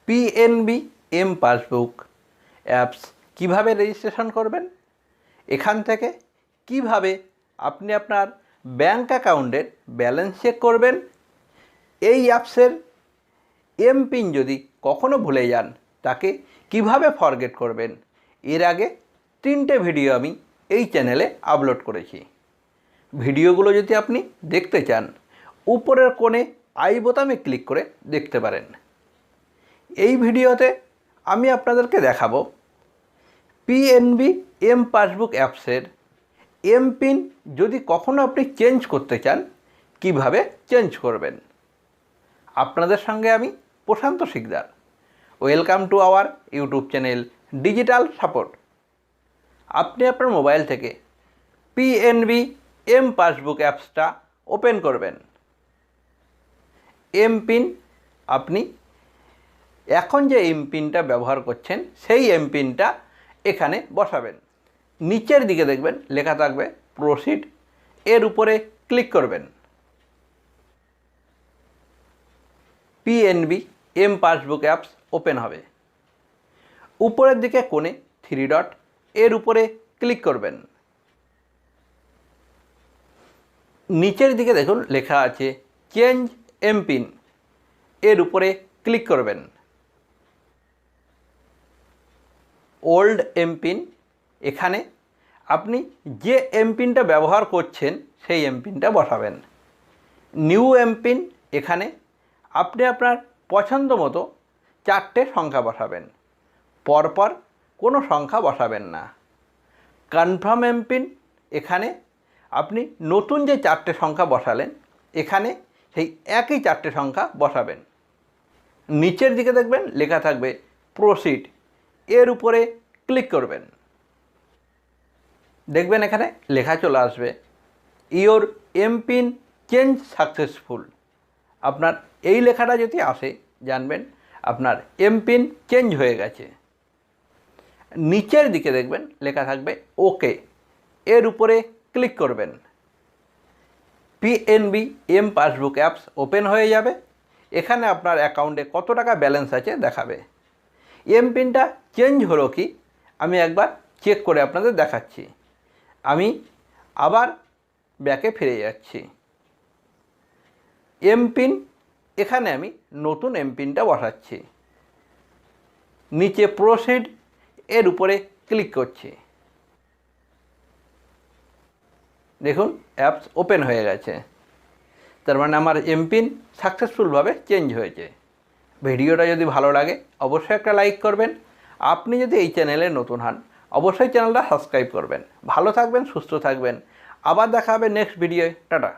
PNB passbook apps কিভাবে registration করবেন, এখান থেকে কিভাবে আপনি আপনার ব্যাঙ্ক অ্যাকাউন্টের ব্যালেন্স চেক করবেন, এই অ্যাপসের এমপিন যদি কখনো ভুলে যান তাকে কিভাবে ফরগেট করবেন, এর আগে 3টে ভিডিও আমি এই চ্যানেলে আপলোড করেছি। ভিডিওগুলো যদি আপনি দেখতে চান উপরের কোণে আই বোতামে ক্লিক করে দেখতে পারেন। এই ভিডিওতে আমি আপনাদেরকে দেখাবো পিএনবি পাসবুক অ্যাপসের এমপিন যদি কখনো আপনি চেঞ্জ করতে চান কিভাবে চেঞ্জ করবেন। আপনাদের সঙ্গে আমি Prashant Sikdar. Welcome to our YouTube channel digital support. আপনি আপনার মোবাইল থেকে পিএনবি পাসবুক অ্যাপসটা ওপেন করবেন। এমপিন আপনি এখন যে এমপিনটা ব্যবহার করছেন সেই এমপিনটা এখানে বসাবেন। নিচের দিকে দেখবেন লেখা থাকবে প্রসিড, এর উপরে ক্লিক করবেন। পিএনবি পাসবুক অ্যাপস ওপেন হবে। উপরের দিকে কোণে 3 ডট, এর উপরে ক্লিক করবেন। নিচের দিকে দেখুন লেখা আছে চেঞ্জ এমপিন, এর উপরে ক্লিক করবেন। ওল্ড এমপিন, এখানে আপনি যে এমপিনটা ব্যবহার করছেন সেই এমপিনটা বসাবেন। নিউ এমপিন, এখানে আপনি আপনার পছন্দ মতো 4টে সংখ্যা বসাবেন, পরপর কোনো সংখ্যা বসাবেন না। কনফার্ম এমপিন, এখানে আপনি নতুন যে 4টে সংখ্যা বসালেন এখানে সেই একই 4টে সংখ্যা বসাবেন। নিচের দিকে দেখবেন লেখা থাকবে প্রসিড, এর উপরে ক্লিক করবেন। দেখবেন এখানে লেখা চলে আসবে ইওর এমপিন চেঞ্জ সাকসেসফুল। আপনার এই লেখাটা যদি আসে জানবেন আপনার এমপিন চেঞ্জ হয়ে গেছে। নিচের দিকে দেখবেন লেখা থাকবে ওকে, এর উপরে ক্লিক করবেন। পিএনবি পাসবুক অ্যাপস ওপেন হয়ে যাবে। এখানে আপনার অ্যাকাউন্টে কত টাকা ব্যালেন্স আছে দেখাবে। এমপিনটা চেঞ্জ হলো কি আমি একবার চেক করে আপনাদের দেখাচ্ছি। আমি আবার ব্যাকে ফিরে যাচ্ছি। এমপিন, এখানে আমি নতুন এমপিনটা বসাচ্ছি। নিচে প্রসিড, এর উপরে ক্লিক করছি। দেখুন অ্যাপস ওপেন হয়ে গেছে, তার মানে আমার এমপিন সাকসেসফুলভাবে চেঞ্জ হয়েছে। ভিডিওটা যদি ভালো লাগে অবশ্যই একটা লাইক করবেন। আপনি যদি এই চ্যানেলে নতুন হন অবশ্যই চ্যানেলটা সাবস্ক্রাইব করবেন। ভালো থাকবেন, সুস্থ থাকবেন। আবার দেখা হবে নেক্সট ভিডিওয়। টাটা।